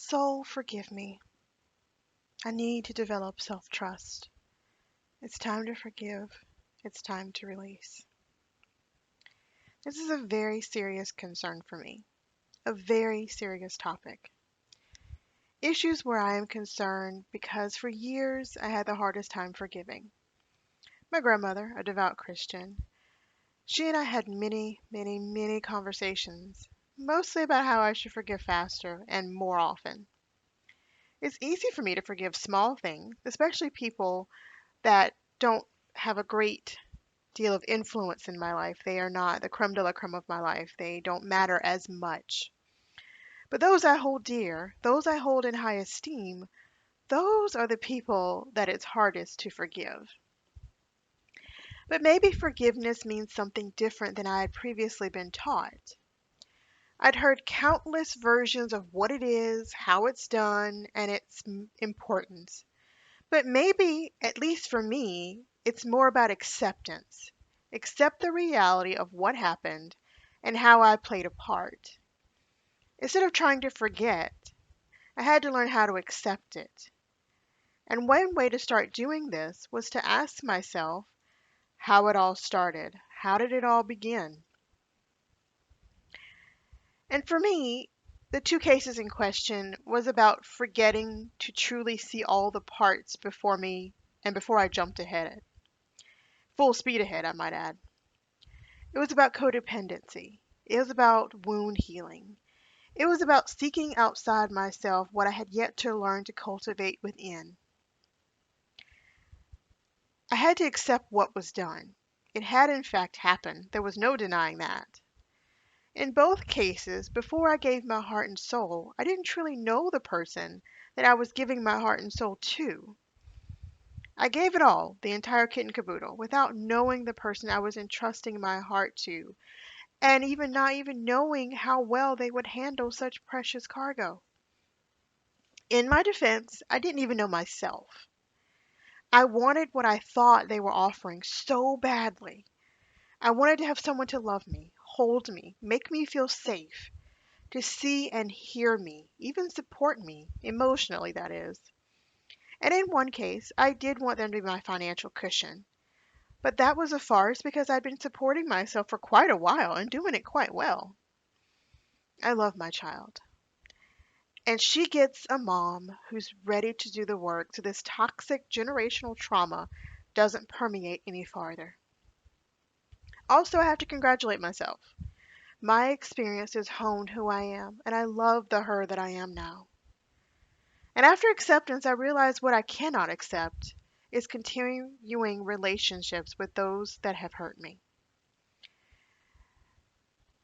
Soul, forgive me. I need to develop self-trust. It's time to forgive. It's time to release. This is a very serious concern for me, a very serious topic. Issues where I am concerned because for years I had the hardest time forgiving. My grandmother, a devout Christian, she and I had many, many, many conversations, mostly about how I should forgive faster and more often. It's easy for me to forgive small things, especially people that don't have a great deal of influence in my life. They are not the creme de la creme of my life. They don't matter as much. But those I hold dear, those I hold in high esteem, those are the people that it's hardest to forgive. But maybe forgiveness means something different than I had previously been taught. I'd heard countless versions of what it is, how it's done, and its importance. But maybe, at least for me, it's more about acceptance. Accept the reality of what happened and how I played a part. Instead of trying to forget, I had to learn how to accept it. And one way to start doing this was to ask myself how it all started. How did it all begin? And for me, the two cases in question was about forgetting to truly see all the parts before me and before I jumped ahead. Full speed ahead, I might add. It was about codependency. It was about wound healing. It was about seeking outside myself what I had yet to learn to cultivate within. I had to accept what was done. It had in fact happened. There was no denying that. In both cases, before I gave my heart and soul, I didn't truly know the person that I was giving my heart and soul to. I gave it all, the entire kit and caboodle, without knowing the person I was entrusting my heart to, and even not even knowing how well they would handle such precious cargo. In my defense, I didn't even know myself. I wanted what I thought they were offering so badly. I wanted to have someone to love me, hold me, make me feel safe, to see and hear me, even support me, emotionally, that is. And in one case, I did want them to be my financial cushion. But that was a farce because I'd been supporting myself for quite a while and doing it quite well. I love my child. And she gets a mom who's ready to do the work so this toxic generational trauma doesn't permeate any farther. Also, I have to congratulate myself. My experiences honed who I am, and I love the her that I am now. And after acceptance, I realize what I cannot accept is continuing relationships with those that have hurt me.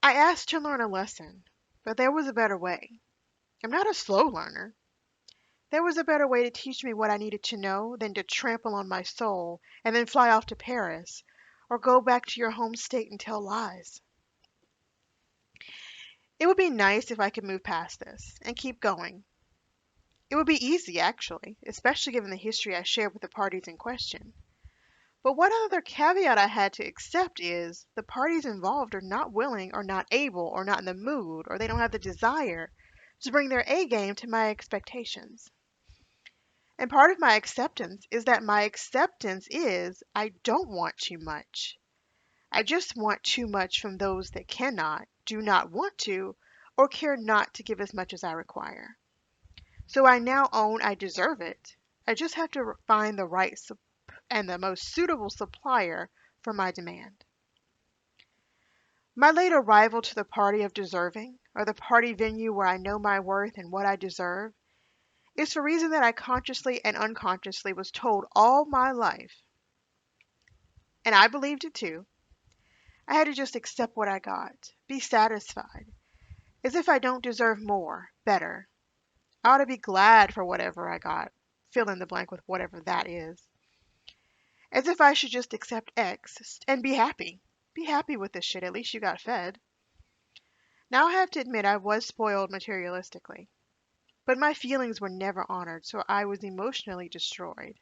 I asked to learn a lesson, but there was a better way. I'm not a slow learner. There was a better way to teach me what I needed to know than to trample on my soul and then fly off to Paris or go back to your home state and tell lies. It would be nice if I could move past this and keep going. It would be easy, actually, especially given the history I shared with the parties in question. But one other caveat I had to accept is the parties involved are not willing or not able or not in the mood or they don't have the desire to bring their A game to my expectations. And part of my acceptance is that my acceptance is I don't want too much. I just want too much from those that cannot, do not want to, or care not to give as much as I require. So I now own I deserve it. I just have to find the right and the most suitable supplier for my demand. My late arrival to the party of deserving, or the party venue where I know my worth and what I deserve, is for reason that I consciously and unconsciously was told all my life, and I believed it too. I had to just accept what I got, be satisfied, as if I don't deserve more, better. I ought to be glad for whatever I got, fill in the blank with whatever that is. As if I should just accept X and be happy. Be happy with this shit, at least you got fed. Now I have to admit I was spoiled materialistically. But my feelings were never honored, so I was emotionally destroyed.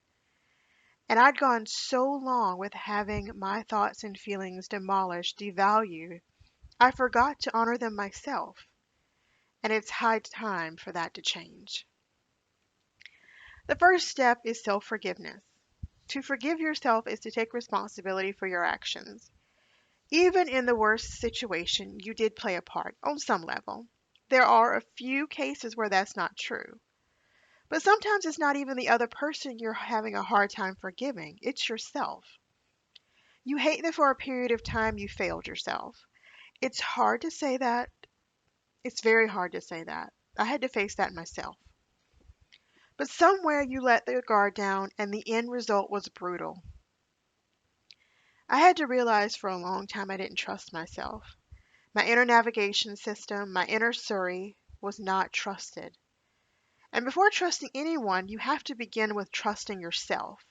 And I'd gone so long with having my thoughts and feelings demolished, devalued, I forgot to honor them myself. and it's high time for that to change. The first step is self-forgiveness. To forgive yourself is to take responsibility for your actions. Even in the worst situation, you did play a part on some level. There are a few cases where that's not true. But sometimes it's not even the other person you're having a hard time forgiving, it's yourself. You hate that for a period of time you failed yourself. It's hard to say that. It's very hard to say that. I had to face that myself. But somewhere you let the guard down and the end result was brutal. I had to realize for a long time I didn't trust myself. My inner navigation system, my inner Surrey, was not trusted. And before trusting anyone, you have to begin with trusting yourself.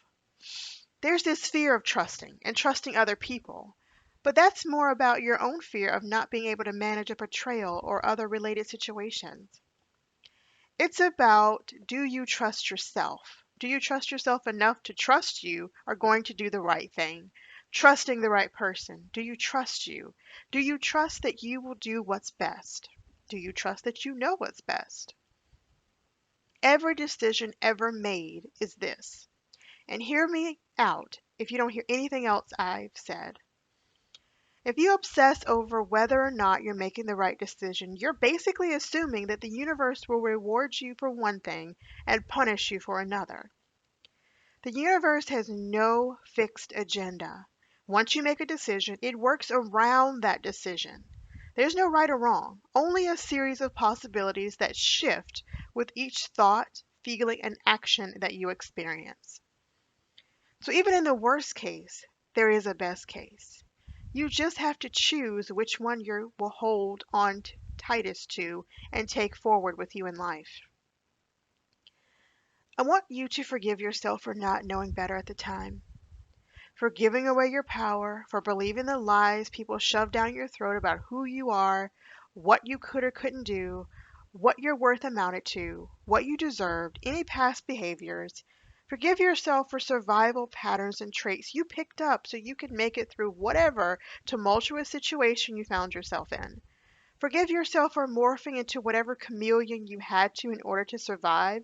There's this fear of trusting and trusting other people, but that's more about your own fear of not being able to manage a betrayal or other related situations. It's about, do you trust yourself? Do you trust yourself enough to trust you are going to do the right thing? Trusting the right person. Do you trust you? Do you trust that you will do what's best? Do you trust that you know what's best? Every decision ever made is this. And hear me out if you don't hear anything else I've said. If you obsess over whether or not you're making the right decision, you're basically assuming that the universe will reward you for one thing and punish you for another. The universe has no fixed agenda. Once you make a decision, it works around that decision. There's no right or wrong, only a series of possibilities that shift with each thought, feeling, and action that you experience. So even in the worst case, there is a best case. You just have to choose which one you will hold on tightest to and take forward with you in life. I want you to forgive yourself for not knowing better at the time, for giving away your power, for believing the lies people shove down your throat about who you are, what you could or couldn't do, what your worth amounted to, what you deserved, any past behaviors. Forgive yourself for survival patterns and traits you picked up so you could make it through whatever tumultuous situation you found yourself in. Forgive yourself for morphing into whatever chameleon you had to in order to survive,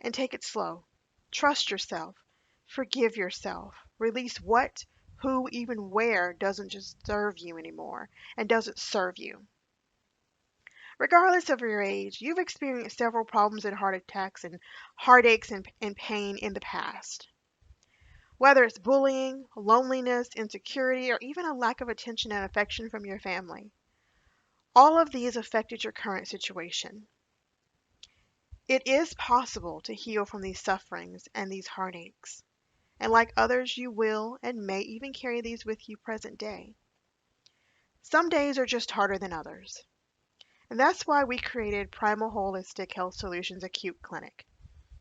and take it slow. Trust yourself. Forgive yourself. Release what, who, even where doesn't just serve you anymore and doesn't serve you. Regardless of your age, you've experienced several problems and heart attacks and heartaches and pain in the past. Whether it's bullying, loneliness, insecurity, or even a lack of attention and affection from your family, all of these affected your current situation. It is possible to heal from these sufferings and these heartaches. And like others, you will and may even carry these with you present day. Some days are just harder than others. And that's why we created Primal Holistic Health Solutions Acute Clinic.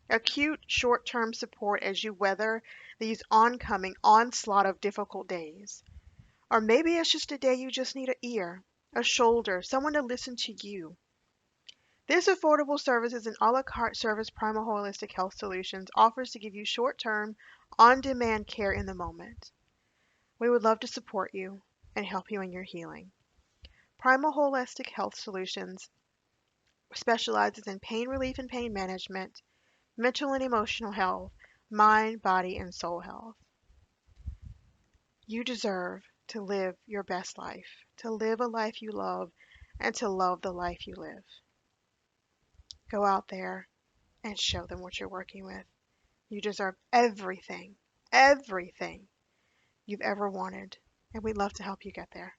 Acute short-term support as you weather these oncoming onslaught of difficult days. Or maybe it's just a day you just need an ear, a shoulder, someone to listen to you. This affordable service is an a la carte service Primal Holistic Health Solutions offers to give you short-term, on-demand care in the moment. We would love to support you and help you in your healing. Primal Holistic Health Solutions specializes in pain relief and pain management, mental and emotional health, mind, body, and soul health. You deserve to live your best life, to live a life you love, and to love the life you live. Go out there and show them what you're working with. You deserve everything you've ever wanted, and we'd love to help you get there.